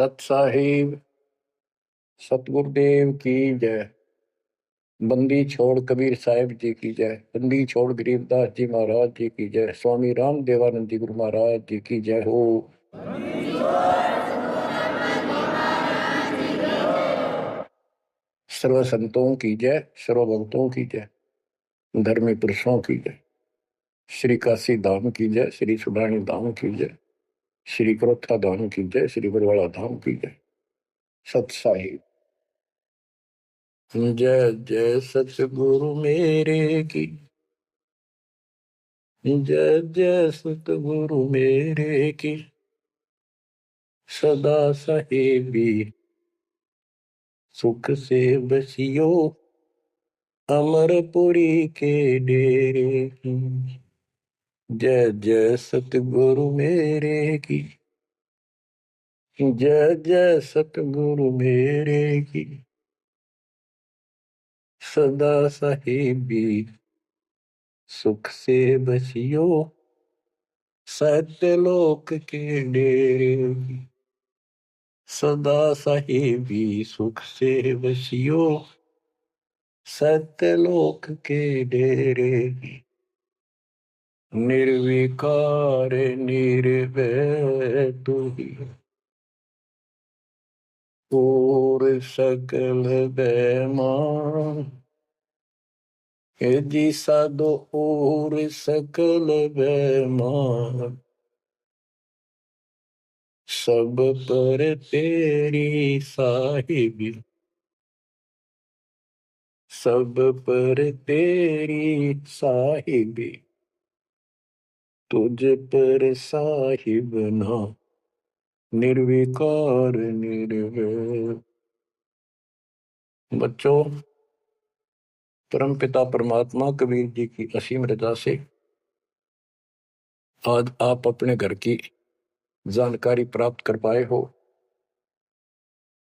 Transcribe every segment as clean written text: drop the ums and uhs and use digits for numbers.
सत साहिब सतगुरुदेव की जय। बंदी छोड़ कबीर साहिब जी की जय। बंदी छोड़ गरीबदास जी महाराज जी की जय। स्वामी राम देवानंद जी गुरु महाराज जी की जय हो। सर्व संतों की जय, सर्व भक्तों की जय, धर्मी पुरुषों की जय। श्री काशी धाम की जय, श्री सुडानी धाम की जय, श्री क्रोथा धाम की जय, श्री बरवाड़ा धाम की जय। सत साहिब जय जय सतगुरु मेरे की जय जय सतगुरु मेरे की। सदा साहेबी सुख से बसियो अमरपुरी के डेरे की। जय जय सतगुरु मेरे की जय जय सतगुरु मेरे की। सदा साहेबी सुख से बसियो सत्यलोक के डेरे की। सदा साहेबी सुख से बसियो सत्यलोक के डेरे की। निर्विकार निर्भय तू ही और सकल बेमान। जी साधो और सकल बेमान। सब पर तेरी साहिबी, सब पर तेरी साहिबी, तुझ पर साहिब ना निर्विकार निर्भय। बच्चों, परमपिता परमात्मा कबीर जी की असीम रजा से आज आप अपने घर की जानकारी प्राप्त कर पाए हो।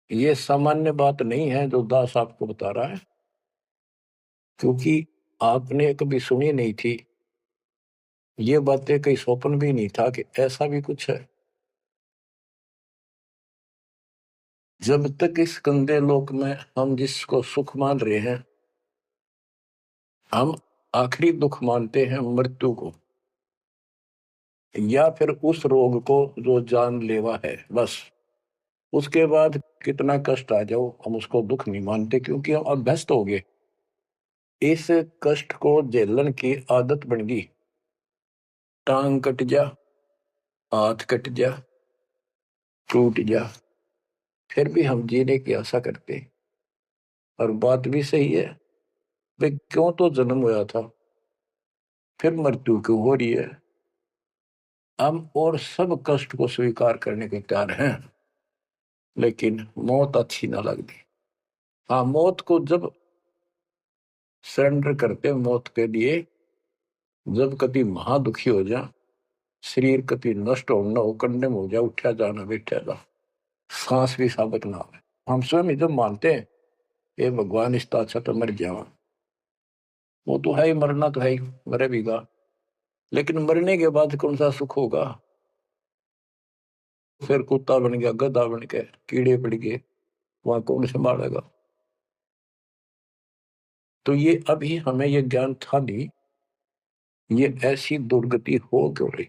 ये सामान्य बात नहीं है जो दास आपको बता रहा है, क्योंकि आपने कभी सुनी नहीं थी। ये बातें कहीं स्वप्न भी नहीं था कि ऐसा भी कुछ है। जब तक इस गंदे लोक में हम जिसको सुख मान रहे हैं, हम आखिरी दुख मानते हैं मृत्यु को, या फिर उस रोग को जो जानलेवा है। बस उसके बाद कितना कष्ट आ जाओ हम उसको दुख नहीं मानते, क्योंकि हम अभ्यस्त हो गए। इस कष्ट को झेलने की आदत बन गई। टांग कट जा, हाथ कट जा, टूट जा, फिर भी हम जीने की आशा करते हैं। और बात भी सही है, वे क्यों तो जन्म हुआ था, फिर मृत्यु क्यों हो रही है। हम और सब कष्ट को स्वीकार करने के तैयार हैं, लेकिन मौत अच्छी ना लगती। हाँ, मौत को जब सरेंडर करते हैं, मौत के लिए जब कभी महादुखी हो जा, शरीर कभी नष्ट होना हो, कंडम हो जा, उठा जाना बैठा जा, सांस भी साबित ना हो, हम स्वयं जब मानते हैं ये भगवान इसका अच्छा तो मर जावा। वो तो है ही, मरना तो है ही, मरे भीगा। लेकिन मरने के बाद कौन सा सुख होगा। फिर कुत्ता बन गया, गधा बन के कीड़े पड़ गए, वहां कौन संभालेगा। तो ये अभी हमें ये ज्ञान था नहीं, ये ऐसी दुर्गति हो क्यों रही।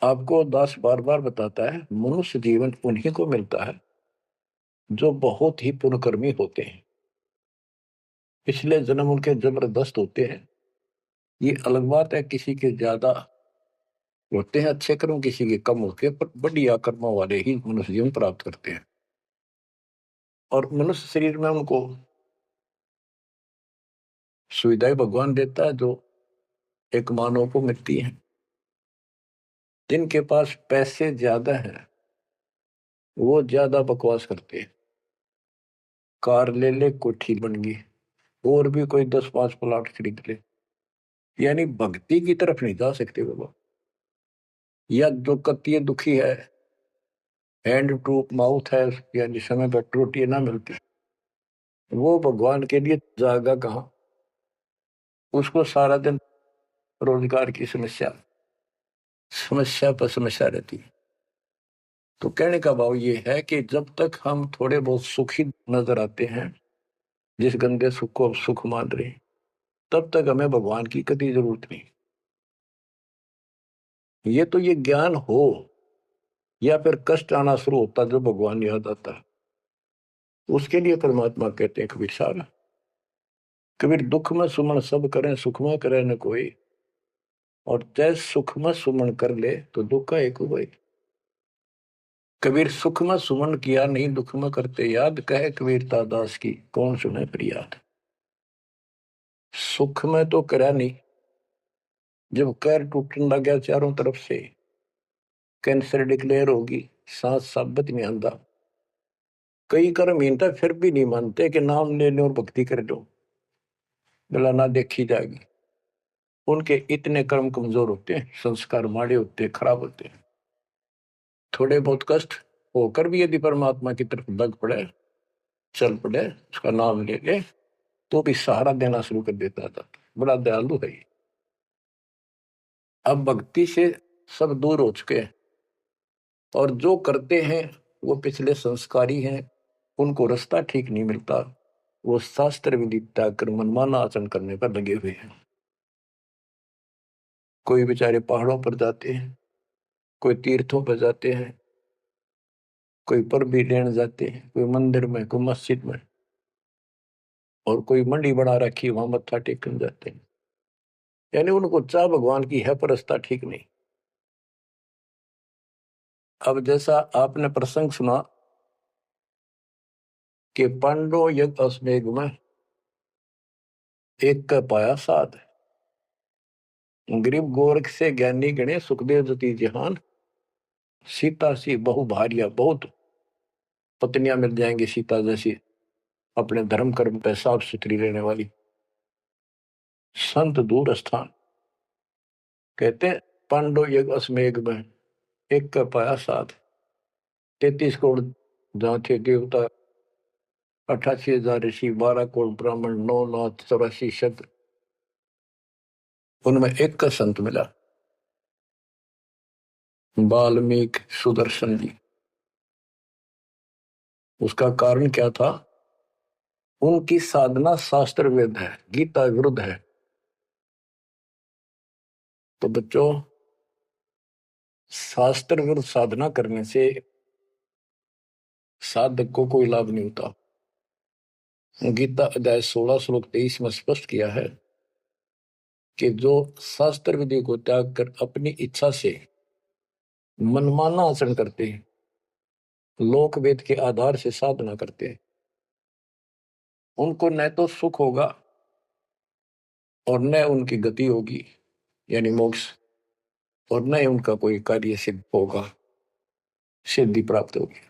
आपको दास बार बार बताता है, मनुष्य जीवन उन्हीं को मिलता है जो बहुत ही पुण्यकर्मी होते हैं। पिछले जन्म उनके जबरदस्त होते हैं। ये अलग बात है, किसी के ज्यादा होते हैं अच्छे कर्म, किसी के कम होते हैं, पर बढ़िया कर्मों वाले ही मनुष्य जीवन प्राप्त करते हैं। और मनुष्य शरीर में उनको सुविधाएं भगवान देता है जो एक मानव को मिलती है। जिनके पास पैसे ज्यादा हैं वो ज्यादा बकवास करते हैं। कार ले ले, कोठी बन गई, और भी कोई 10-5 प्लाट खरीद ले, यानी भक्ति की तरफ नहीं जा सकते वो लोग। या जो कत्ती दुखी है, हैंड टू माउथ है, यानी समय पर रोटी ना मिलती, वो भगवान के लिए जाएगा कहाँ। उसको सारा दिन रोजगार की समस्या, समस्या पर समस्या रहती है। तो कहने का भाव ये है कि जब तक हम थोड़े बहुत सुखी नजर आते हैं, जिस गंदे सुख को सुख मान रहे हैं, तब तक हमें भगवान की कभी जरूरत नहीं। ये ज्ञान हो या फिर कष्ट आना शुरू होता जब भगवान याद आता, उसके लिए परमात्मा कहते हैं कबीर साहब, कबीर दुख में सुमन सब करें सुख में करे न कोई, और जय सुख में सुमन कर ले तो दुख का एक हुआ। कबीर सुख में सुमन किया नहीं दुख में करते याद, कहे कबीरता दास की कौन सुने फरियाद। सुख में तो करा नहीं, जब कैर टूटने लगा चारों तरफ से, कैंसर डिक्लेयर होगी, सांस साबित नहीं आंदा, कई कर्म हीनता फिर भी नहीं मानते कि नाम ले लो और भक्ति कर लो, गला ना देखी जाएगी। उनके इतने कर्म कमजोर होते हैं, संस्कार माड़े होते हैं, खराब होते हैं। थोड़े बहुत कष्ट होकर भी यदि परमात्मा की तरफ लग पड़े, चल पड़े, उसका नाम ले ले, तो भी सहारा देना शुरू कर देता था। बड़ा दयालु है ये। अब भक्ति से सब दूर हो चुके हैं, और जो करते हैं वो पिछले संस्कारी हैं, उनको रास्ता ठीक नहीं मिलता, वो शास्त्र विधि त्याग कर मनमाना आचरण करने पर लगे हुए हैं। कोई बेचारे पहाड़ों पर जाते हैं, कोई तीर्थों पर जाते हैं, कोई पर भी लेने जाते हैं, कोई मंदिर में, कोई मस्जिद में, और कोई मंडी बना रखी वहां मत्था टेकने जाते हैं। यानी उनको चाह भगवान की है पर रास्ता ठीक नहीं। अब जैसा आपने प्रसंग सुना कि पांडव यज्ञ अश्वमेध में एक का पाया साध, गरीब गोरख से ज्ञानी गणे सुखदेव जति जहान, सीता सी बहु भारिया, बहुत पत्नियां मिल जाएंगी सीता जैसी, अपने धर्म कर्म पे साफ सुथरी रहने वाली। संत दूर स्थान, कहते हैं पांडव यज्ञ अश्वमेध में एक का पाया साध, 33 करोड़ जहाँ थे देवता, 88,000 ऋषि, 12 करोड़ ब्राह्मण, 9 लाख 84 शब्द, उनमें एक का संत मिला, वाल्मीकि सुदर्शन जी। उसका कारण क्या था? उनकी साधना शास्त्र वेद है, गीता विरुद्ध है। तो बच्चों, शास्त्र विरुद्ध साधना करने से साधक को कोई लाभ नहीं होता। गीता अध्याय 16 श्लोक 23 में स्पष्ट किया है कि जो शास्त्र विधि को त्याग कर अपनी इच्छा से मनमाना आचरण करते हैं, लोक वेद के आधार से साधना करते हैं, उनको न तो सुख होगा और न उनकी गति होगी यानी मोक्ष, और न ही उनका कोई कार्य सिद्ध होगा, सिद्धि प्राप्त होगी।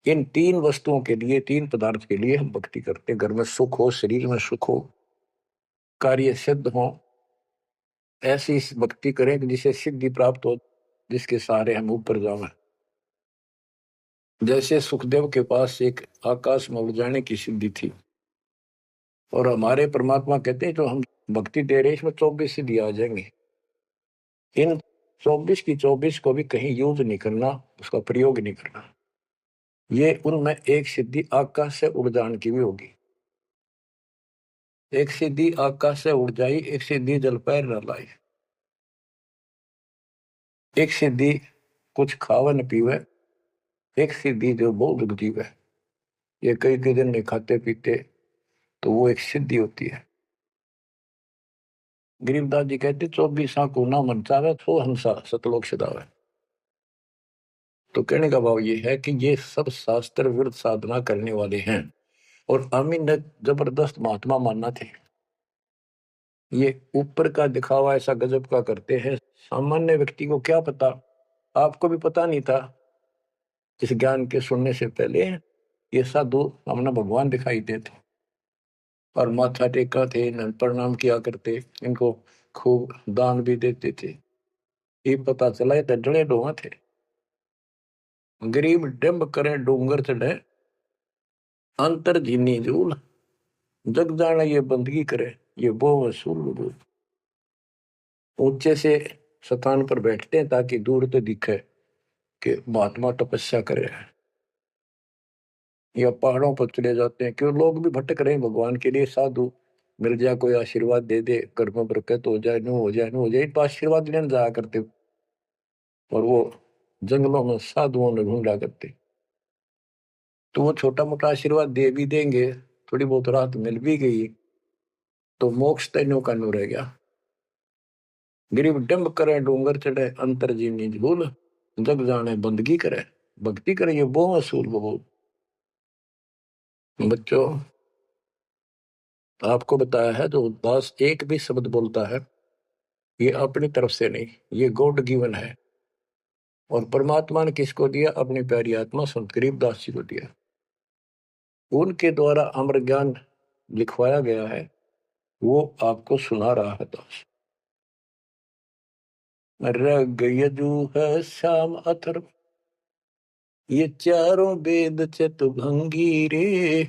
इन तीन वस्तुओं के लिए, तीन पदार्थ के लिए हम भक्ति करते हैं। घर में सुख हो, शरीर में सुख हो, कार्य सिद्ध हो, ऐसी भक्ति करें कि जिसे सिद्धि प्राप्त हो, जिसके सहारे हम ऊपर जाएं। जैसे सुखदेव के पास एक आकाश में उड़ जाने की सिद्धि थी, और हमारे परमात्मा कहते हैं जो हम भक्ति दे रहे हैं इसमें 24 सिद्धि आ जाएंगे। इन 24 की 24 को भी कहीं यूज नहीं करना, उसका प्रयोग नहीं करना। ये उनमें एक सिद्धि आकाश से उड़ जाने की भी होगी। एक सिद्धि आकाश से उड़ जाई, एक सिद्धि जल पैर न लाई, एक सिद्धि कुछ खावे न पीवे, एक सिद्धि जो बहुत जीवे। ये कई कई दिन नहीं खाते पीते, तो वो एक सिद्धि होती है। गरीबदास जी कहते 24 को ना मन चावे तो हंसा सतलोक सदावे। तो कहने का भाव ये है कि ये सब शास्त्र विरुद्ध साधना करने वाले हैं, और अमीन ने जबरदस्त महात्मा मानना थे। ये ऊपर का दिखावा ऐसा गजब का करते हैं, सामान्य व्यक्ति को क्या पता। आपको भी पता नहीं था इस ज्ञान के सुनने से पहले, ये साधु हमने भगवान दिखाई देते और माथा टेका थे, प्रणाम किया करते, इनको खूब दान भी देते थे। ये पता चला ये डले डोहा थे। गरीब डिम्ब करे डूंगर चढ़े, अंतर जीनी जूल, जग जाने ये बंदगी करे, ये बो वसूल। ऊंचे से स्थान पर बैठते हैं ताकि दूर तो दिखे कि महात्मा तपस्या करे, या पहाड़ों पर चले जाते हैं क्यों लोग भी भटक रहे हैं भगवान के लिए। साधु मिल जाए, कोई आशीर्वाद दे दे, घर में बरकत हो जाए, नो हो जाए, नो हो जाए, तो आशीर्वाद लेने जाया करते। और वो जंगलों में साधुओं ने ढूंढा करते, तो वो छोटा मोटा आशीर्वाद दे भी देंगे, थोड़ी बहुत राहत मिल भी गई तो मोक्ष तैनो का नो रह गया। गरीब डंब करे डूंगर चढ़े, अंतर जीवनी झूल, जग जाने बंदगी करे, भक्ति करे, ये वो असूल वो। बच्चों, आपको बताया है जो दास एक भी शब्द बोलता है ये अपनी तरफ से नहीं, ये गॉड गिवन है। और परमात्मा ने किसको दिया? अपनी प्यारी आत्मा संत गरीबदास जी को दिया। उनके द्वारा अमर ज्ञान लिखवाया गया है, वो आपको सुना रहा है दास। रग यजु है श्याम अथर्व, ये चारों वेद चतुभंगी रे,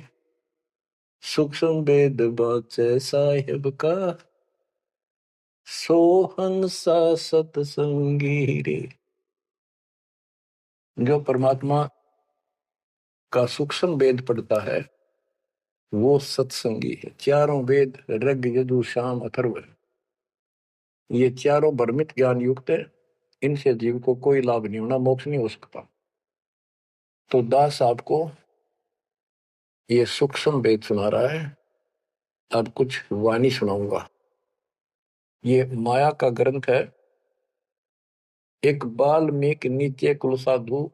सूक्ष्म वेद बाचे साहेब का, सोहन सा सतसंगी रे। जो परमात्मा का सूक्ष्म वेद पढ़ता है वो सत्संगी है। चारों वेद ऋग यजु साम अथर्व, ये चारों भ्रमित ज्ञान युक्त है, इनसे जीव को कोई लाभ नहीं होना, मोक्ष नहीं हो सकता। तो दास आपको ये सूक्ष्म वेद सुना रहा है। अब कुछ वाणी सुनाऊंगा। ये माया का ग्रंथ है। एक बाल्मीकि नीचे कुल साधु,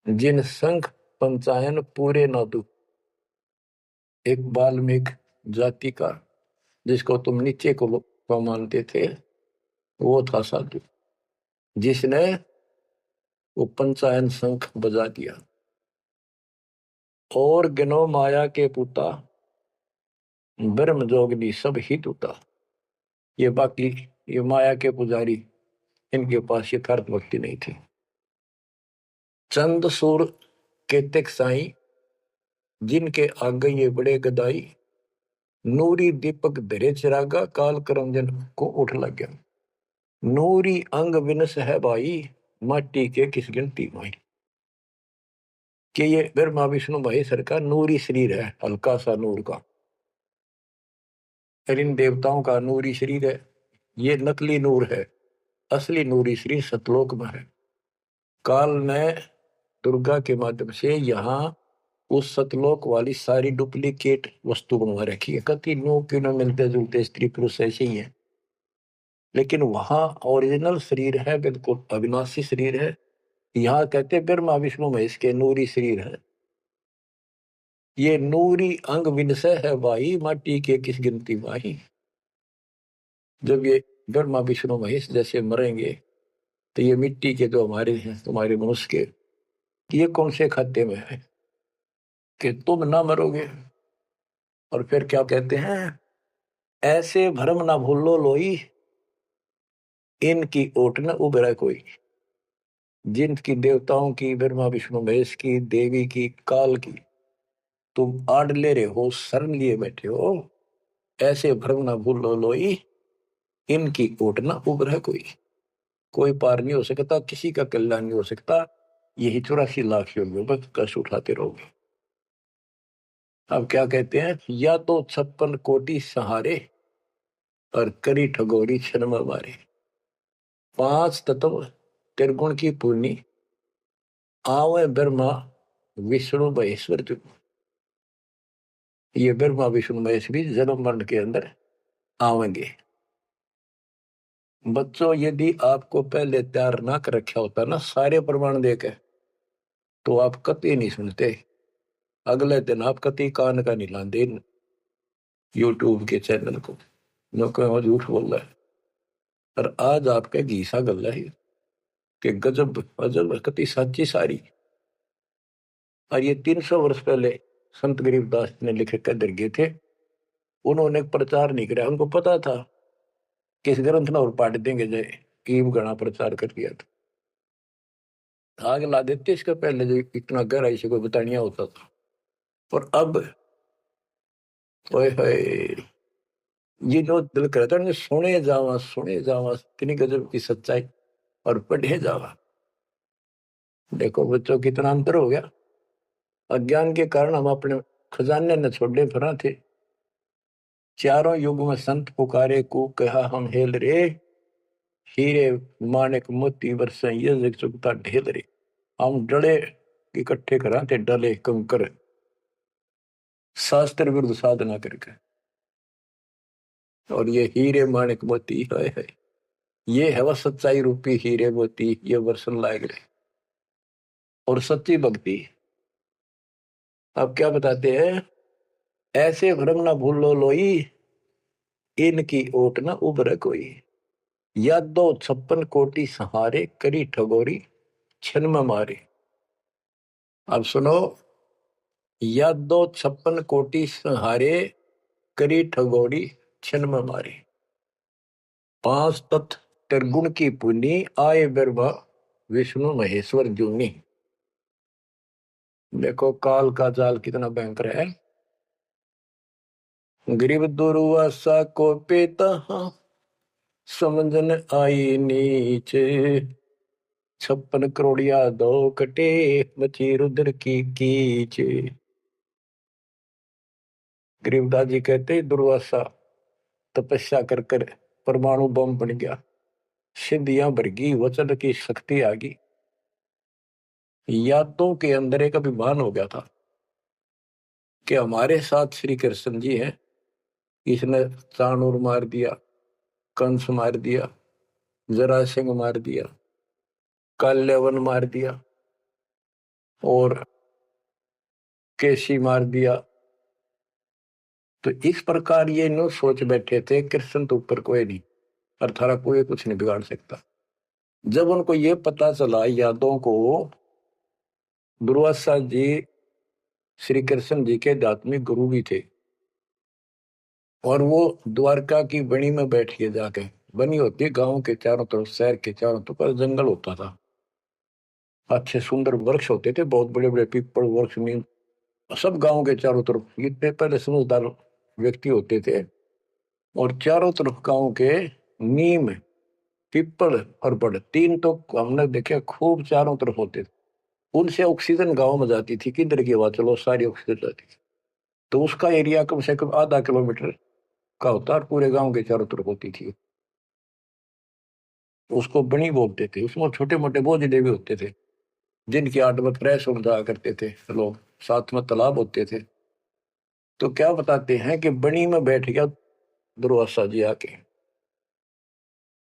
जिन संख पंचायन पूरे न दू। एक बाल्मीकि जाति का, जिसको तुम नीचे को मानते थे, वो था साधु जिसने वो पंचायन शंख बजा दिया। और गिनो माया के पुता, ब्रह्म जोगनी सब ही टूटा। ये बाकी ये माया के पुजारी, इनके पास यथार्थ भक्ति नहीं थी। चंद सूर केतक साई, जिनके आगे ये बड़े गदाई, नूरी दीपक धरे चिरागा, काल करंजन को उठ लग गया। नूरी अंग विनस है भाई, माटी के किस गिनती माई। कि ये ब्रह्मा विष्णु महेश्वर का नूरी शरीर है, हल्का सा नूर का। और इन देवताओं का नूरी शरीर है, ये नकली नूर है, असली नूरी शरीर सतलोक में है। काल ने दुर्गा के माध्यम से यहाँ उस सतलोक वाली सारी डुप्लीकेट वस्तु बनवा रखी है। कति नो क्यों मिलते जुलते स्त्री पुरुष ऐसे ही है, लेकिन वहां ओरिजिनल शरीर है, बिल्कुल अविनाशी शरीर है। यहाँ कहते ब्रह्मा विष्णु महेश के नूरी शरीर है। ये नूरी अंग विनसय है भाई, माटी के किस गिनती भाई। जब ये ब्रह्मा विष्णु महेश जैसे मरेंगे तो ये मिट्टी के जो हमारे हैं, तुम्हारे मनुष्य के, ये कौन से खाते में है कि तुम ना मरोगे। और फिर क्या कहते हैं? ऐसे भरम ना भूलो लोई, इनकी ओट न उबरा कोई। जिनकी देवताओं की, ब्रह्मा विष्णु महेश की, देवी की, काल की तुम आड़ ले रहे हो, शरण लिए बैठे हो, ऐसे भ्रम ना भूलो लोई, इनकी ओट न उबरा कोई। कोई पार नहीं हो सकता, किसी का कल्याण नहीं हो सकता। यही 84 लाख योगियों पर कष्ट उठाते रहोगे। अब क्या कहते हैं? या तो 56 कोटि सहारे, और करी ठगोरी क्षण मारे। 5 तत्व त्रिगुण की पूर्णी, आवे ब्रह्मा विष्णु महेश्वर। ये ब्रह्मा विष्णु महेश भी जन्म मरण के अंदर आवेंगे। बच्चों, यदि आपको पहले तैयार ना कर रखा होता ना सारे प्रमाण देके, तो आप कति नहीं सुनते। अगले दिन आप कति कान का नहीं लाते यूट्यूब के चैनल को, जो कहो झूठ बोल रहा है। और आज आपके घीसा गल है कि गजब अजब कति साची सारी। और ये 300 वर्ष पहले संत गरीबदास ने लिखे कर गए थे। उन्होंने प्रचार नहीं किया, उनको पता था कि इस ग्रंथ ना और पाट देंगे, जय ईव गणा प्रचार कर दिया था। आग ला देते इसका पहले, जो इतना गहराई से कोई बतानिया होता था। और अब ओए होए, ये जो दिल करता है सुने जावा कितनी गजब की सच्चाई और पढ़े जावा। देखो बच्चों कितना अंतर हो गया। अज्ञान के कारण हम अपने खजाने न छोड़े फिरा थे। चारों युग में संत पुकारे को कहा हम हेल रे, हीरे माणिक मोती बरसे ये जग चुकता ढेल रे। हम डले इकट्ठे करा थे डले कंकर, शास्त्र विरुद्ध साधना करके। और ये हीरे माणिक मोती है, ये है वह सच्चाई रूपी हीरे मोती, ये वर्षन लायक रहे और सच्ची भक्ति। अब क्या बताते हैं, ऐसे भ्रम ना भूलो लोई, इनकी ओट न उभर कोई। या दो 56 कोटि सहारे, करी ठगोरी छन में मारे। अब सुनो, या दो 56 कोटि सहारे, करी ठगोरी छन में मारे। 5 तत्व त्रिगुण की पुनी, आए बिरभा विष्णु महेश्वर जूनी। देखो काल का जाल कितना भयंकर है। गरीब दुर्वासा को पेता, समझन आई नीचे। 56 करोड़िया दो कटे, मची रुद्र की कीच। गरीबदास जी कहते दुर्वासा तपस्या कर कर परमाणु बम बन गया, सिद्धियां भर गई, वचन की शक्ति आ गई। यादों के अंदर एक अभिमान हो गया था कि हमारे साथ श्री कृष्ण जी हैं। इसने चाणूर मार दिया, कंस मार दिया, जरासिंह मार दिया, काल्यवन मार दिया और केसी मार दिया। तो इस प्रकार ये नो सोच बैठे थे कृष्ण तो ऊपर कोई नहीं, और थारा कोई कुछ नहीं बिगाड़ सकता। जब उनको ये पता चला यादों को, दुर्वासा जी श्री कृष्ण जी के आध्यात्मिक गुरु भी थे, और वो द्वारका की बनी में बैठ के जाके, बनी होती गांव के चारों तरफ, शहर के चारों तरफ जंगल होता था, अच्छे सुंदर वृक्ष होते थे, बहुत बड़े बड़े पीपल वृक्ष, नीम, सब गांव के चारों तरफ। इतने पहले समझदार व्यक्ति होते थे, और चारों तरफ गांव के नीम, पीपल और बड़, तीन तो हमने देखे खूब चारों तरफ होते थे। उनसे ऑक्सीजन गांव में जाती थी, किधर की आवाज चलो सारी ऑक्सीजन जाती थी। तो उसका एरिया कम से कम आधा किलोमीटर का होता, और पूरे गांव के चारों तरफ होती थी। उसको बनी बोलते थे। उसमें छोटे मोटे बोझले भी होते थे, जिनकी आठ में प्रेस उड़ जाया करते थे लोग, साथ में तालाब होते थे। तो क्या बताते हैं कि बनी में बैठ गया दुर्वासा जी आके,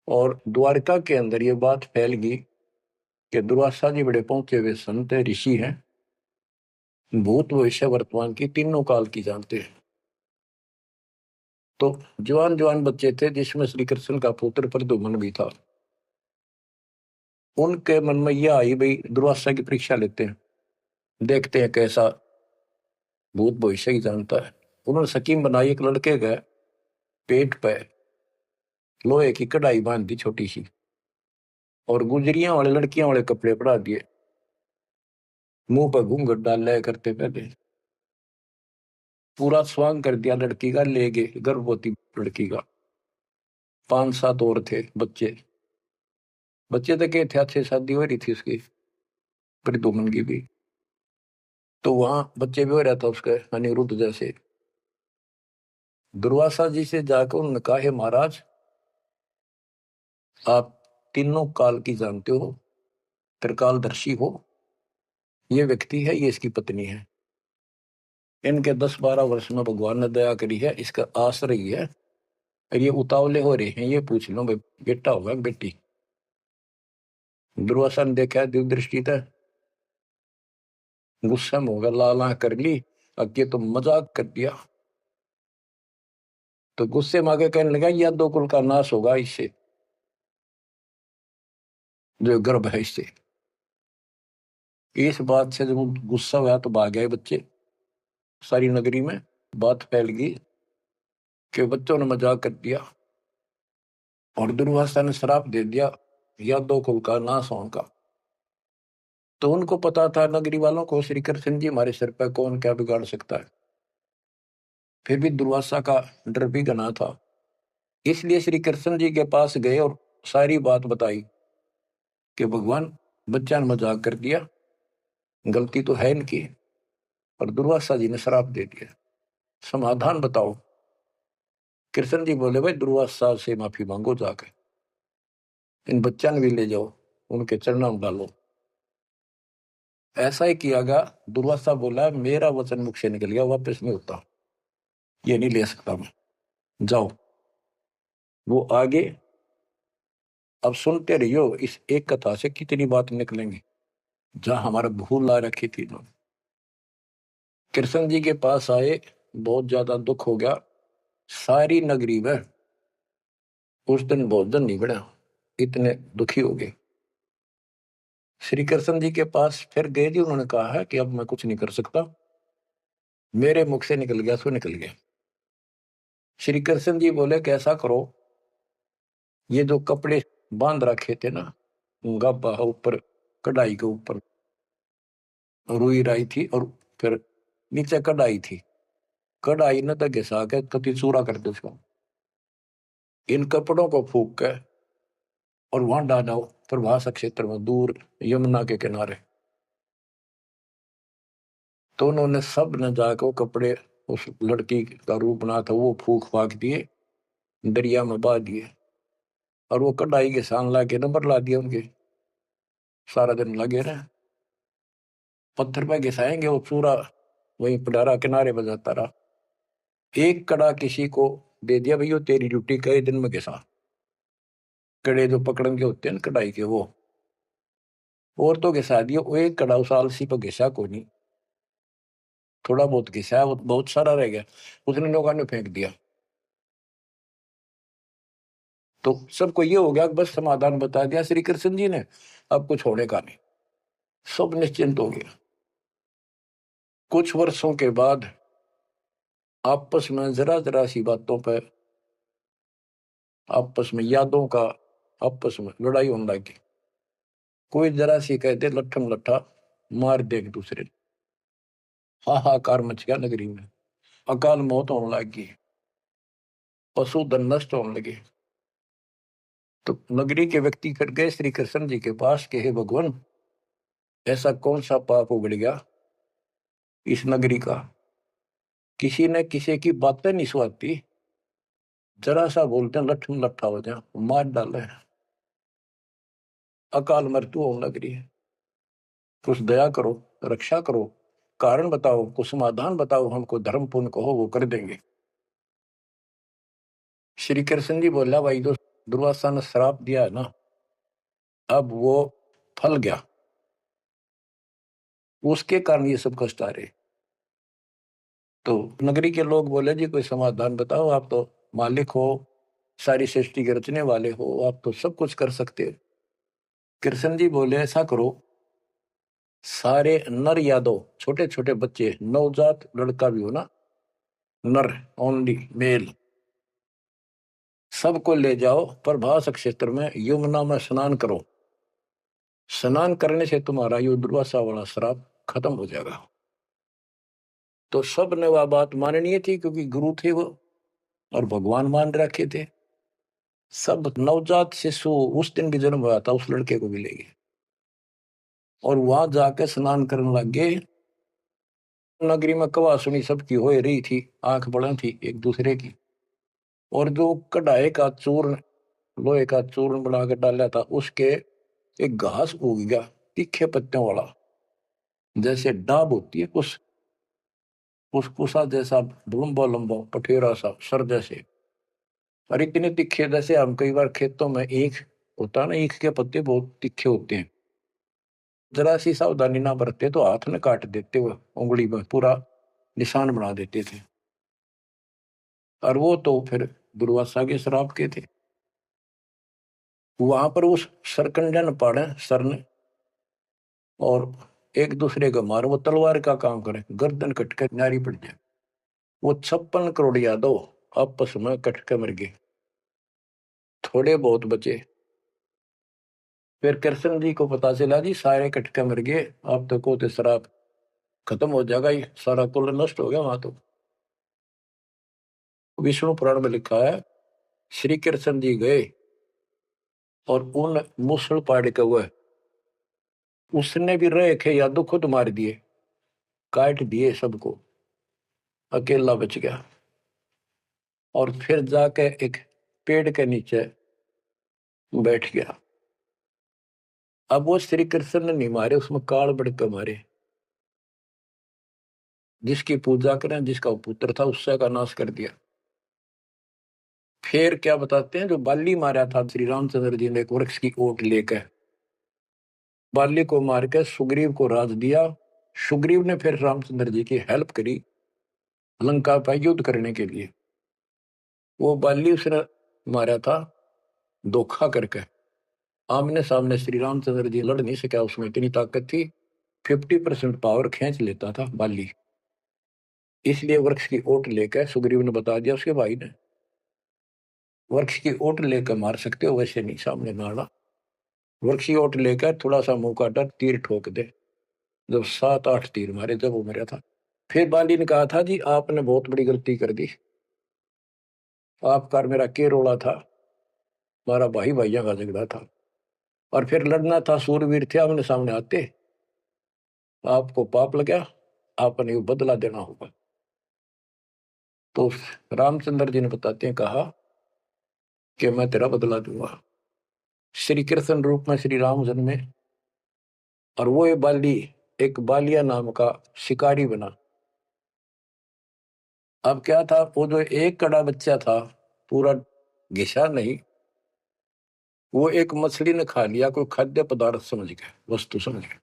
और द्वारका के अंदर ये बात फैल गई कि दुर्वासा जी बड़े पहुंचे हुए संत है, ऋषि हैं, भूत भविष्य वर्तमान की तीनों काल की जानते हैं। तो जवान जवान बच्चे थे, जिसमें श्री कृष्ण का पुत्र प्रद्युम्न भी था। उनके मन में यह आई, भाई दुर्वासा की परीक्षा लेते हैं, देखते हैं कैसा भूत भविष्य की जानता है। उन्होंने स्कीम बनाई, एक लड़के का पेट पे लोहे की कढ़ाई बांध दी छोटी सी, और गुजरियां वाले लड़कियां वाले कपड़े पड़ा दिए, मुंह पर घूंघट डाल लिया करते पहले, पूरा स्वांग कर दिया लड़की का, ले गए गर्भवती लड़की का। 5-7 और थे बच्चे, बच्चे तो क्या थे, अच्छे शादी हो रही थी उसकी, प्रद्युम्न की भी। तो वहां बच्चे भी हो रहा था उसका, अनिरुद्ध जैसे। दुर्वासा जी से जाकर उन्होंने कहा, हे महाराज, आप तीनों काल की जानते हो, त्रिकालदर्शी हो। ये व्यक्ति है, ये इसकी पत्नी है, इनके 10-12 वर्ष में भगवान ने दया करी है, इसका आश्रय ही है, और ये उतावले हो रहे हैं, ये पूछ लो भाई बेटा होगा बेटी। दुर्वासा ने देखा दिव्य दृष्टि था, गुस्सा में होगा, लाला कर ली, अब ये तो मजाक कर दिया। तो गुस्से में आगे कहने लगा, यह दो कुल का नाश होगा इससे, जो गर्भ है इससे। इस बात से जब गुस्सा हुआ तो भाग गए बच्चे, सारी नगरी में बात फैल गई कि बच्चों ने मजाक कर दिया, और दुर्वासा ने श्राप दे दिया या दो कुल का नाश होने का। तो उनको पता था, नगरी वालों को, श्री कृष्ण जी हमारे सिर पर कौन क्या बिगाड़ सकता है। फिर भी दुर्वासा का डर भी घना था, इसलिए श्री कृष्ण जी के पास गए और सारी बात बताई कि भगवान, बच्चा ने मजाक कर दिया, गलती तो है इनकी, और दुर्वासा जी ने श्राप दे दिया, समाधान बताओ। कृष्ण जी बोले, भाई दुर्वासा से माफी मांगो जाकर, इन बच्चा ने भी ले जाओ, उनके चरणों में डालो। ऐसा ही किया गया। दुर्वासा बोला, मेरा वचन मुख से निकल गया, वापस नहीं होता, ये नहीं ले सकता मैं, जाओ। वो आगे। अब सुनते रहियो, इस एक कथा से कितनी बात निकलेंगी, जहां हमारा भूल ला रखी थी इन्होंने। कृष्ण जी के पास आए, बहुत ज्यादा दुख हो गया, सारी नगरी में उस दिन भोजन नहीं बना, इतने दुखी हो गए। श्री कृष्ण जी के पास फिर गए जी, उन्होंने कहा है कि अब मैं कुछ नहीं कर सकता, मेरे मुख से निकल गया सो निकल गया। श्री कृष्ण जी बोले, कैसा करो, ये जो कपड़े बांध रखे थे ना, गाबा ऊपर, कढ़ाई के ऊपर रुई राई थी, और फिर नीचे कढ़ाई थी, कढ़ाई न तो घिसा के कति चूरा कर दो उसको, इन कपड़ों को फूक के और वहां डालो प्रभास क्षेत्र में, दूर यमुना के किनारे। तो उन्होंने सब ने जाकर वो कपड़े, उस लड़की का रूप बना था, वो फूक फाक दिए, दरिया में बहा दिए, और वो कढ़ाई के सान ला के नंबर ला दिया उनके। सारा दिन लगे रहे, पत्थर पे घिसाएंगे, वो पूरा वहीं पडारा किनारे बजाता रहा। एक कड़ा किसी को दे दिया, भैया तेरी ड्यूटी कई दिन में घिसा, कड़े जो पकड़न के होते हैं ना कढ़ाई के, वो और तो घिसा दिया। वो एक कड़ा उस आलसी पर घिसा को नहीं, थोड़ा बहुत घिसा, वो बहुत सारा रह गया, उसने लोगों ने फेंक दिया। तो सबको ये हो गया कि बस समाधान बता दिया श्री कृष्ण जी ने, अब कुछ होने का नहीं, सब निश्चिंत हो गया। कुछ वर्षों के बाद आपस में जरा जरा सी बातों पर, आपस में यादों का, आपस में लड़ाई होने लगी। कोई जरा सी कहते लट्ठम लट्ठा मार दे एक दूसरे, हाहाकार मच गया नगरी में, अकाल मौत होने लगी, पशुधन नष्ट होने लगे। तो नगरी के व्यक्ति फिर गए श्री कृष्ण जी के पास कि हे भगवान, ऐसा कौन सा पाप उगड़ गया इस नगरी का, किसी ने किसी की बातें नहीं सुनती, जरा सा बोलते हैं लट्ठम लट्ठा हो जाए, मार डाले, अकाल मृत्यु होने लग रही है। कुछ दया करो, रक्षा करो, कारण बताओ, कुछ समाधान बताओ, हमको धर्म पुण्य कहो, वो कर देंगे। श्री कृष्ण जी बोला, भाई जो दुर्वासा ने श्राप दिया है ना, अब वो फल गया, उसके कारण ये सब कष्ट आ रहे। तो नगरी के लोग बोले, जी कोई समाधान बताओ, आप तो मालिक हो, सारी सृष्टि के रचने वाले हो, आप तो सब कुछ कर सकते हो। कृष्ण जी बोले, ऐसा करो, सारे नर यादव, छोटे छोटे बच्चे, नवजात लड़का भी हो ना, नर, ओनली मेल, सबको ले जाओ प्रभास क्षेत्र में, यमुना में स्नान करो। स्नान करने से तुम्हारा ये दुर्वासा वाला श्राप खत्म हो जाएगा। तो सब ने वह बात माननी थी, क्योंकि गुरु थे वो और भगवान मान रखे थे। सब नवजात शिशु उस दिन भी जन्म हुआ था, उस लड़के को भी ले गए और वहां जाके स्नान करने लग गए। नगरी में कवा सुनी सबकी हो रही थी, आंख बड़ा थी एक दूसरे की। और जो कढ़ाई का चूर्ण, लोहे का चूर्ण बना के डाला था, उसके एक घास उग गया, तीखे पत्तों वाला, जैसे डाब होती है कुछ, फुसफुसा जैसा, लंबा लंबा पठेरा सा, सर जैसे, और इतने तीखे, जैसे हम कई बार खेतों में ईख होता है ना, ईख के पत्ते बहुत तीखे होते हैं, जरा सी सावधानी ना बरते तो हाथ में काट देते, हुए उंगली में पूरा निशान बना देते थे। और वो तो फिर दुर्वासा के श्राप के थे। वहां पर उस सरकंडा ने पाड़े सर ने, और एक दूसरे को मारो, वो तलवार का काम करे, गर्दन कट के नारी पड़ जाए। वो 56 करोड़ यादव आपस में कट के मर गए, थोड़े बहुत बचे। फिर कृष्ण जी को पता चला, जी सारे कट के मर गए, अब तो को श्राप खत्म हो जाएगा, ये सारा कुल नष्ट हो गया। वहां तो विष्णु पुराण में लिखा है श्री कृष्ण जी गए और उन मूसल पाड़ के हुए उसने भी रहे खे या तो खुद मार दिए, काट दिए सबको, अकेला बच गया। और फिर जाके एक पेड़ के नीचे बैठ गया। अब वो श्री कृष्ण ने नहीं मारे, उसमें काल बढ़ के मारे। जिसकी पूजा करें, जिसका पुत्र था, उससे का नाश कर दिया। फिर क्या बताते हैं, जो बाली मारा था श्री रामचंद्र जी ने एक वृक्ष की ओट लेकर, बाली को मार के सुग्रीव को राज दिया। सुग्रीव ने फिर रामचंद्र जी की हेल्प करी लंका पर युद्ध करने के लिए। वो बाली उसने मारा था धोखा करके। आमने सामने श्री रामचंद्र जी लड़ नहीं सका, उसमें इतनी ताकत थी, 50% पावर खींच लेता था बाली। इसलिए वृक्ष की ओट लेकर सुग्रीव ने बता दिया उसके भाई ने, वृक्ष की ओट लेकर मार सकते हो, वैसे नहीं सामने मारना। वृक्ष की ओट लेकर थोड़ा सा मुंह काटा, तीर ठोक दे। जब 7-8 तीर मारे, जब वो मरा था। फिर बाली ने कहा था, जी आपने बहुत बड़ी गलती कर दी, आपका और मेरा के रोड़ा था, हमारा भाई भाइयों का झगड़ा था, और फिर लड़ना था, सूरवीर थे, आमने सामने आते, आपको पाप लगा, आपने ये बदला देना होगा। तो रामचंद्र जी ने बताते हैं, कहा कि मैं तेरा बदला दूंगा। श्री कृष्ण रूप में श्री राम जन्मे, और वो ये बाली एक बालिया नाम का शिकारी बना। अब क्या था, वो जो एक कड़ा बच्चा था, पूरा घिसा नहीं, वो एक मछली ने खा लिया, कोई खाद्य पदार्थ समझ के, वस्तु समझ के,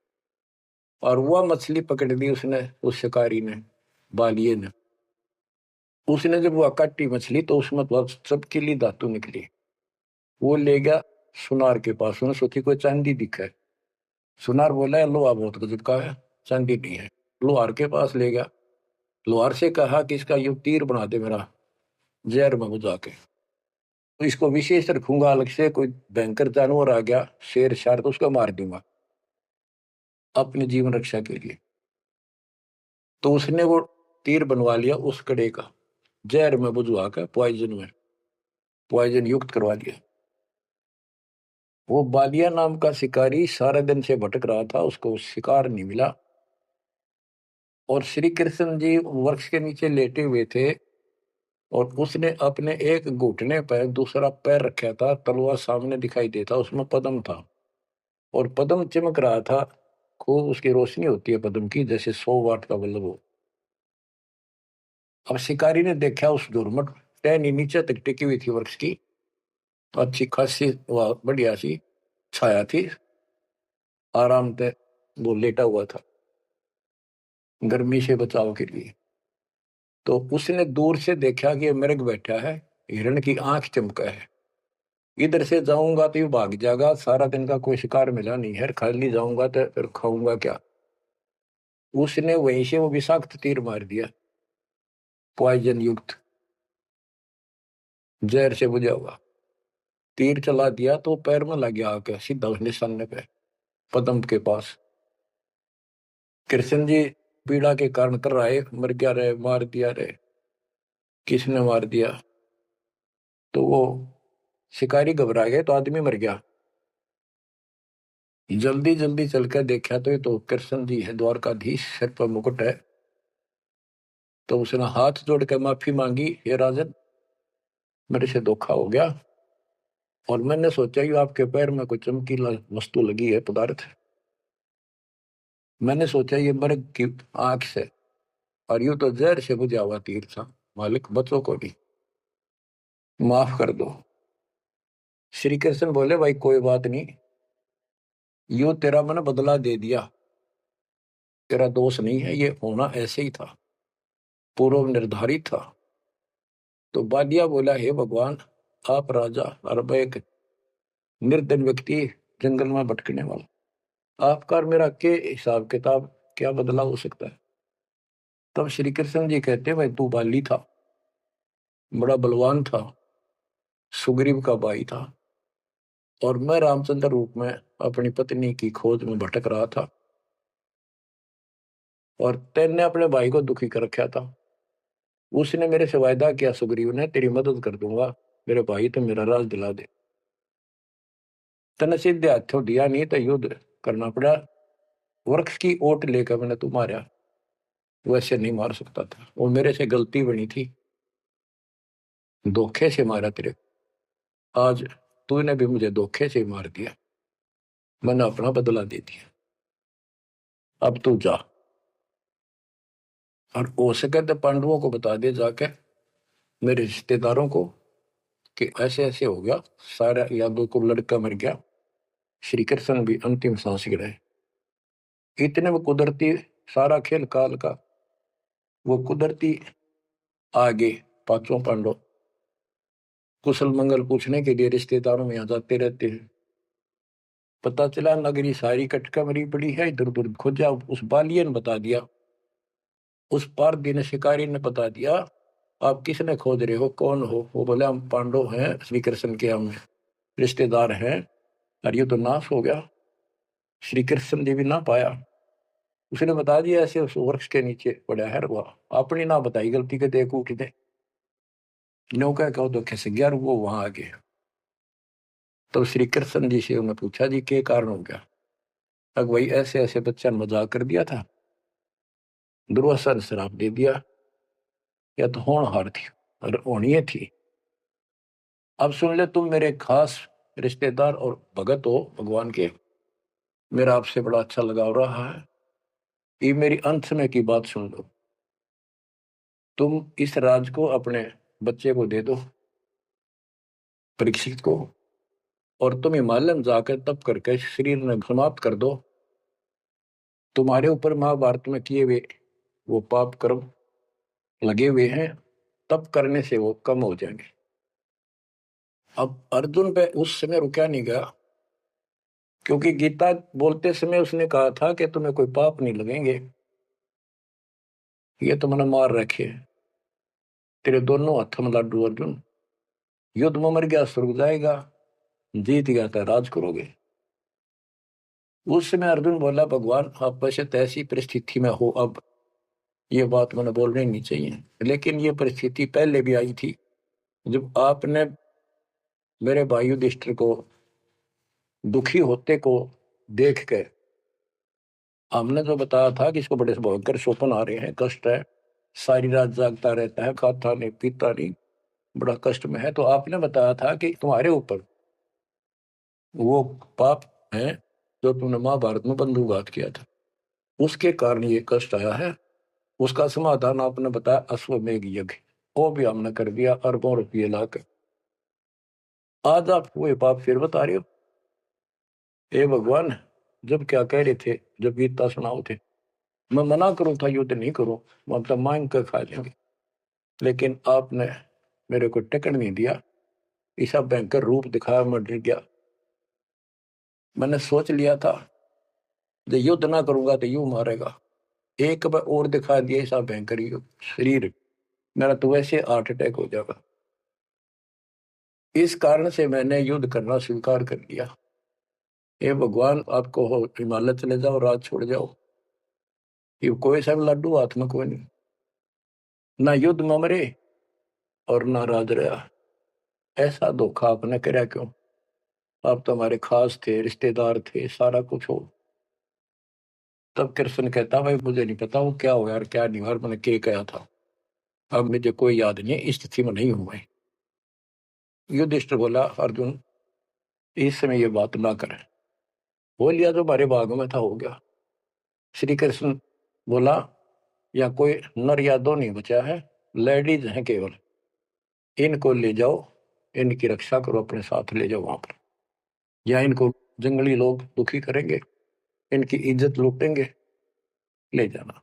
और वह मछली पकड़ ली उसने, उस शिकारी ने, बालिए ने। उसने जब वह काटी मछली, तो उसमें तो चपकीली धातु निकली। वो ले गया सुनार के पास, उन्हें सोची कोई चांदी दिखा है। सुनार बोला, लोहा बहुत गजब का है, चांदी नहीं है। लोहार के पास ले गया, लोहार से कहा कि इसका यू तीर बना दे मेरा, जहर में बुझा के, तो इसको विशेष रखूंगा अलग से, कोई भयंकर जानवर आ गया, शेर शार, तो उसको मार दूंगा अपने जीवन रक्षा के लिए। तो उसने वो तीर बनवा लिया उस कड़े का, जहर में बुझवा कर, पॉइजन युक्त करवा लिया। वो बालिया नाम का शिकारी सारे दिन से भटक रहा था, उसको शिकार नहीं मिला। और श्री कृष्ण जी वृक्ष के नीचे लेटे हुए थे, और उसने अपने एक घुटने पर दूसरा पैर रखा था, तलवार सामने दिखाई देता, उसमें पद्म था, और पद्म चमक रहा था खूब, उसकी रोशनी होती है पद्म की, जैसे 100 वाट का बल्ब हो। अब शिकारी ने देखा, उस झुरमुट टहनी नीचे तक टिकी हुई थी वृक्ष की, अच्छी खासी बढ़िया सी छाया थी, आराम से वो लेटा हुआ था गर्मी से बचाव के लिए। तो उसने दूर से देखा कि मृग बैठा है, हिरण की आंख चमका है, इधर से जाऊंगा तो ये भाग जाएगा, सारा दिन का कोई शिकार मिला नहीं है, खाली जाऊंगा तो फिर खाऊंगा क्या। उसने वहीं से वो विषाक्त तीर मार दिया, पॉइजन युक्त, जहर से बुझा हुआ तीर चला दिया, तो पैर में लग गया आके सीधा उस निशाने पे, पदम के पास। कृष्ण जी पीड़ा के कारण कर रहे, मर गया रे, मार दिया रे, किसने मार दिया। तो वो शिकारी घबरा गए, तो आदमी मर गया। जल्दी जल्दी चलकर देखा, तो ये तो कृष्ण जी है, द्वारकाधीश, सिर पर मुकुट है। तो उसने हाथ जोड़ के माफी मांगी, ये राजन, मेरे से धोखा हो गया, और मैंने सोचा कि आपके पैर में कोई चमकीला वस्तु लगी है, पदार्थ, मैंने सोचा ये मृग की आंख से, और यूं तो जहर से बुझा हुआ तीर था, मालिक बच्चों को भी माफ कर दो। श्री कृष्ण बोले, भाई कोई बात नहीं, यूं तेरा मैंने बदला दे दिया, तेरा दोष नहीं है, ये होना ऐसे ही था, पूर्व निर्धारित था। तो बालिया बोला, हे भगवान, आप राजा और मैं एक निर्धन व्यक्ति, जंगल में भटकने वाला, आपका और मेरा के हिसाब किताब, क्या बदला हो सकता है। तब श्री कृष्ण जी कहते, भाई तू बाली था, बड़ा बलवान था, सुग्रीव का भाई था, और मैं रामचंद्र रूप में अपनी पत्नी की खोज में भटक रहा था, और तेने अपने भाई को दुखी कर रखा था। उसने मेरे से वायदा किया, सुग्रीव ने, तेरी मदद कर दूंगा, मेरे भाई तो मेरा राज दिला दे। तने सीधे हाथों दिया नहीं तो युद्ध करना पड़ा। वृक्ष की ओट लेकर मैंने तू मारा, वैसे नहीं मार सकता था, वो मेरे से गलती बनी थी, धोखे से मारा तेरे। आज तूने भी मुझे धोखे से मार दिया, मैंने अपना बदला दे दिया। अब तू जा और हो सके तो पांडवों को बता दे जाके, मेरे रिश्तेदारों को, कि ऐसे ऐसे हो गया, सारा यादव को लड़का मर गया, श्री कृष्ण भी अंतिम सांस गिराए। इतने में कुदरती सारा खेल काल का, वो कुदरती आगे पांचों पांडव कुशल मंगल पूछने के लिए रिश्तेदारों में आ जाते रहते हैं। पता चला नगरी सारी कटका मरी पड़ी है, इधर उधर खोजा, उस बालिए ने बता दिया, उस पार दिन शिकारी ने बता दिया, आप किसने खोज रहे हो, कौन हो? वो बोले हम पांडव हैं, श्री कृष्ण के हम रिश्तेदार हैं। और ये तो नाश हो गया, श्री कृष्ण जी भी ना पाया। उसने बता दिया ऐसे उस वृक्ष के नीचे पड़ा है, वो अपनी ना बताई गलती के देख उठ दे नौका कहो तो कैसे गया, वो वहां आ गए। तो श्री कृष्ण जी से उन्होंने पूछा जी क्या कारण हो गया? अब वही ऐसे ऐसे बच्चा ने मजाक कर दिया था, दुर्वासा ने श्राप दे दिया, या तो होनहार थी और होनी थी। अब सुन ले, तुम मेरे खास रिश्तेदार और भगत हो भगवान के, मेरा आपसे बड़ा अच्छा लगाव रहा है। ये मेरी अंत समय की बात सुन लो, तुम इस राज को अपने बच्चे को दे दो, परीक्षित को, और तुम हिमालय में जाकर तप करके शरीर में समाप्त कर दो। तुम्हारे ऊपर महाभारत में किए हुए वो पाप कर्म लगे हुए हैं, तप करने से वो कम हो जाएंगे। अब अर्जुन पे उस समय रुका नहीं गया, क्योंकि गीता बोलते समय उसने कहा था कि तुम्हें कोई पाप नहीं लगेंगे, ये तो मैंने मार रखे, तेरे दोनों हाथों में लाडू अर्जुन, युद्ध में मर गया स्वर्ग जाएगा, जीत गया तो राज करोगे। उस समय अर्जुन बोला भगवान आप वैसे ऐसी परिस्थिति में हो, अब ये बात मैंने बोलनी नहीं चाहिए, लेकिन ये परिस्थिति पहले भी आई थी, जब आपने मेरे भाई युधिष्ठिर को दुखी होते को देख के, हमने जो बताया था कि इसको बड़े भयंकर स्वप्न आ रहे हैं, कष्ट है, सारी रात जागता रहता है, खाता नहीं पीता नहीं, बड़ा कष्ट में है, तो आपने बताया था कि तुम्हारे ऊपर वो पाप है जो तुमने महाभारत में बंधुघात किया था, उसके कारण ये कष्ट आया है। उसका समाधान आपने बताया अश्वमेघ यज्ञ, वो भी हमने कर दिया अरबों रुपये लाकर। आज आप वो पाप फिर बता रहे हो? हे भगवान, जब क्या कह रहे थे, जब गीता सुनाओ थे, मैं मना करूं था युद्ध नहीं करूं, मैं तो मांग कर खा लेंगे, लेकिन आपने मेरे को टिकट नहीं दिया, ऐसा भयंकर रूप दिखाया, मैं डर गया। मैंने सोच लिया था जो युद्ध ना करूंगा तो यूं मारेगा, एक बार और दिखा दिया ऐसा भयंकर शरीर, मेरा तो वैसे हार्ट अटैक हो जाएगा। इस कारण से मैंने युद्ध करना स्वीकार कर लिया। हे भगवान, आपको हो हिमालय चले जाओ, राज छोड़ जाओ, ये कोई सा भी लड्डू हाथ में कोई नहीं, ना युद्ध में मरे और ना राज रहा। ऐसा धोखा आपने કર્યા क्यों? आप तो हमारे खास थे, रिश्तेदार थे, सारा कुछ हो। तब कृष्ण कहता भाई मुझे नहीं पता वो क्या हो यार, क्या नहीं हुआ, मैंने क्या कहा था, अब मुझे कोई याद नहीं है, इस स्थिति में नहीं हुआ। युधिष्ठिर बोला अर्जुन इस समय ये बात ना करें, हो लिया जो हमारे भाग में था हो गया। श्री कृष्ण बोला या कोई नर या दो नहीं बचा है, लेडीज हैं केवल, इनको ले जाओ, इनकी रक्षा करो, अपने साथ ले जाओ वहां पर, या इनको जंगली लोग दुखी करेंगे, इनकी इज्जत लूटेंगे, ले जाना।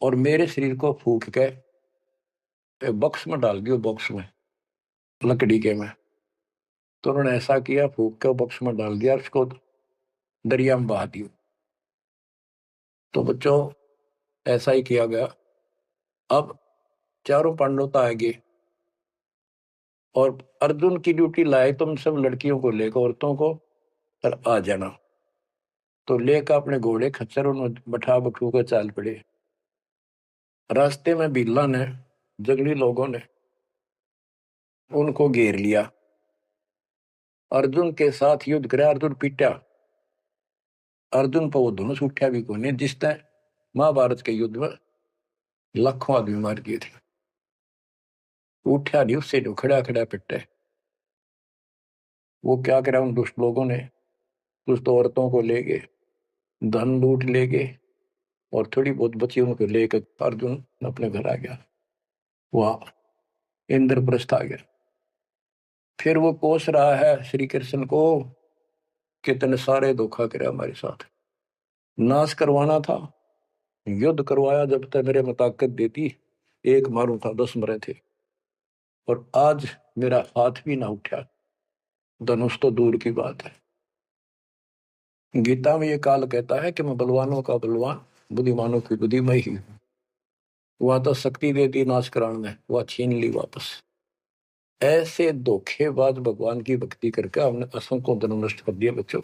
और मेरे शरीर को फूक के बॉक्स में डाल दियो, बॉक्स में लकड़ी के में। तो उन्होंने ऐसा किया, फूक के बॉक्स में डाल दिया, उसको दरिया में बहा दियो। तो बच्चों ऐसा ही किया गया। अब चारों पांडव तो आएंगे और अर्जुन की ड्यूटी लाए तुम सब लड़कियों को लेकर, औरतों को, और आ जाना। तो लेकर अपने घोड़े खच्चर उन्हें बैठा बठू कर चाल पड़े। रास्ते में बिल्ला ने, जंगली लोगों ने उनको घेर लिया, अर्जुन के साथ युद्ध करे, अर्जुन पीटा, अर्जुन पर वो धनुष उठा भी कोने, जिस तरह महाभारत के युद्ध में लाखों आदमी मार दिए थे, उठा नहीं, उससे जो खड़ा खड़ा पिटे। वो क्या करा उन दुष्ट लोगों ने, कुछ तो औरतों को ले गए, धन लूट ले गए, और थोड़ी बहुत बची उनको लेकर अर्जुन अपने घर आ गया, वहां इंद्रप्रस्थ आ गया। फिर वो कोस रहा है श्री कृष्ण को, कितने सारे धोखा करे हमारे साथ, नाश करवाना था, युद्ध करवाया, जब तक मेरे में ताकत देती एक मारू था 10 मरे थे, और आज मेरा हाथ भी ना उठा, धनुष तो दूर की बात है। गीता में ये काल कहता है कि मैं बलवानों का बलवान, बुद्धिमानों की बुद्धिमय ही हूं। वहां तो शक्ति दे दी नाश कराने में, वह छीन ली वापस। ऐसे धोखेबाज भगवान की भक्ति करके हमने असंख्यों धर्म नष्ट कर दिया बच्चों।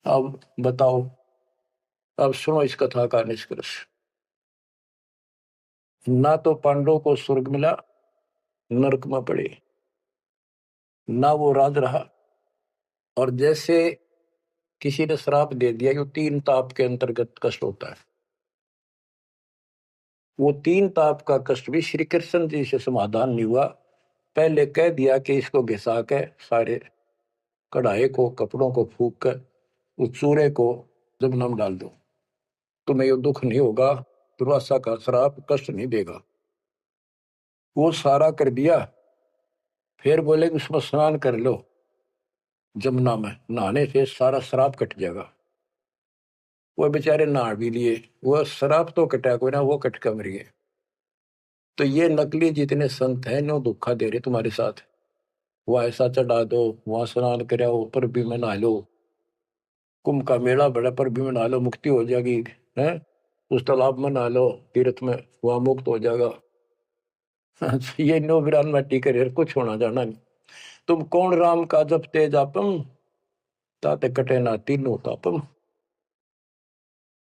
अब बताओ, अब सुनो इस कथा का निष्कर्ष। ना तो पांडवों को स्वर्ग मिला, नरक में पड़े, ना वो राज रहा, और जैसे किसी ने श्राप दे दिया, ये 3 ताप के अंतर्गत कष्ट होता है, वो 3 ताप का कष्ट भी श्री कृष्ण जी से समाधान नहीं हुआ। पहले कह दिया कि इसको घिसा के सारे कढ़ाई को, कपड़ों को फूक कर उस चूरे को जमुना में डाल दो, तुम्हें ये दुख नहीं होगा, दुर्वासा का श्राप कष्ट नहीं देगा। वो सारा कर दिया, फिर बोले कि उसमें स्नान कर लो, जमुना में नहाने से सारा श्राप कट जाएगा। वो बेचारे नहा भी लिए, वो श्राप तो कटा कोई ना, वो कट कर मर गए। तो ये नकली जितने संत हैं नो धोखा दे रहे तुम्हारे साथ, वह ऐसा चढ़ा दो, वहां स्नान कर पर भी में नहा लो, कुंभ का मेला बड़ा पर भी में नहा लो, मुक्ति हो जाएगी है, उस तालाब में नहा लो तीर्थ में, वहां मुक्त हो जाएगा। ये नो विरान माटी करे, कुछ होना जाना नहीं। तुम कौन राम का जब तेज आपम, ताते कटे ना तीनों तापम।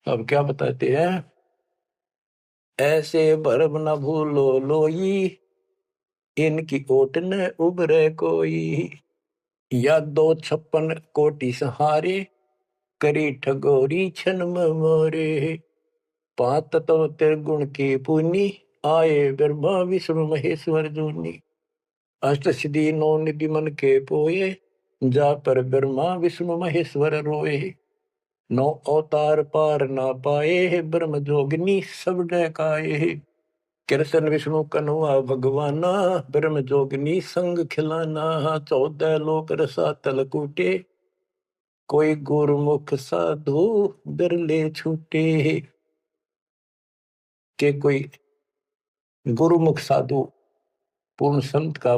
अब क्या बताते हैं, ऐसे भरम न भूलो लोई, इनकी ओट न उबरे कोई, या 256 कोटि सहारे, करी ठगोरी छन मोरे, 5 तत्व त्रिगुण की पूनी, आए ब्रह्मा विष्णु महेश्वर जूनी, अष्ट सिद्धि 9 निधि मन के पोए, जा पर ब्रह्मा विष्णु महेश्वर रोए, 9 अवतार पार ना पाए, ब्रह्म जोगिनी सब डकाए, कृष्ण विष्णु कन्वा भगवाना, ब्रह्म जोगिनी संग खिलाना, 14 लोक रसा तलकूटे, कोई गुरुमुख साधु बिरले छूटे। के कोई गुरुमुख साधु पूर्ण संत का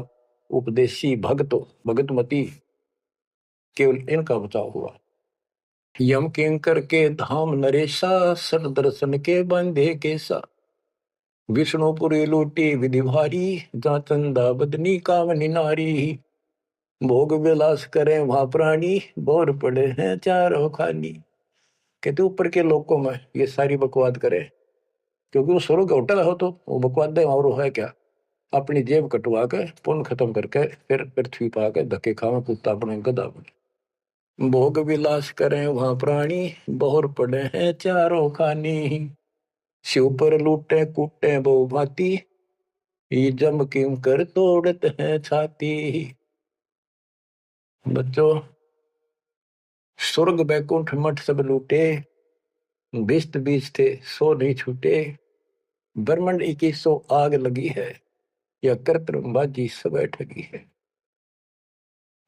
उपदेशी भक्त भगतमती, केवल इनका बचाव हुआ। यम किंकर के धाम नरेशा, सर दर्शन के बंधे केसा, विष्णुपुरी लूटी विधि भारी, जहाँ चंदा बदनी कामनी नारी, भोग विलास करें वहां प्राणी, बोर पड़े हैं चारों खानी। कहते ऊपर के लोगों में ये सारी बकवाद करे, क्योंकि वो स्वर्ग होटल हो तो वो बकवाद है, और है क्या, अपनी जेब कटवा के पुण्य खत्म करके फिर पृथ्वी पा के धक्के खावे, कुत्ता बने गधा बने। भोग विलास करें वहां प्राणी, बोर पड़े हैं चारों खानी, शिव पर लूटे कूटे बहु भांति, ये जम किम कर तोड़त है छाती। बच्चों, स्वर्ग बैकुंठ मठ सब लूटे, बिस्त बीज थे सो नहीं छूटे, ब्रह्मंड 2100 आग लगी है, या कर्तबाजी सब ठगी है।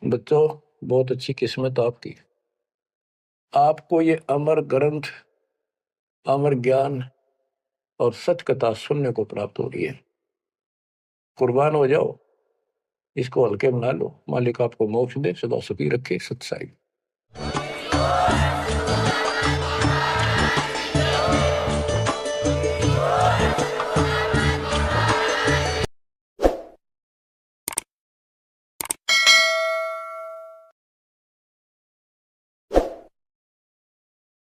बच्चों, बहुत अच्छी किस्मत आपकी, आपको ये अमर ग्रंथ, अमर ज्ञान और सच कथा सुनने को प्राप्त हो रही है। कुर्बान हो जाओ, इसको हल्के बना लो, मालिक आपको मोक्ष दे, सदा सुखी रखे, सत्साई।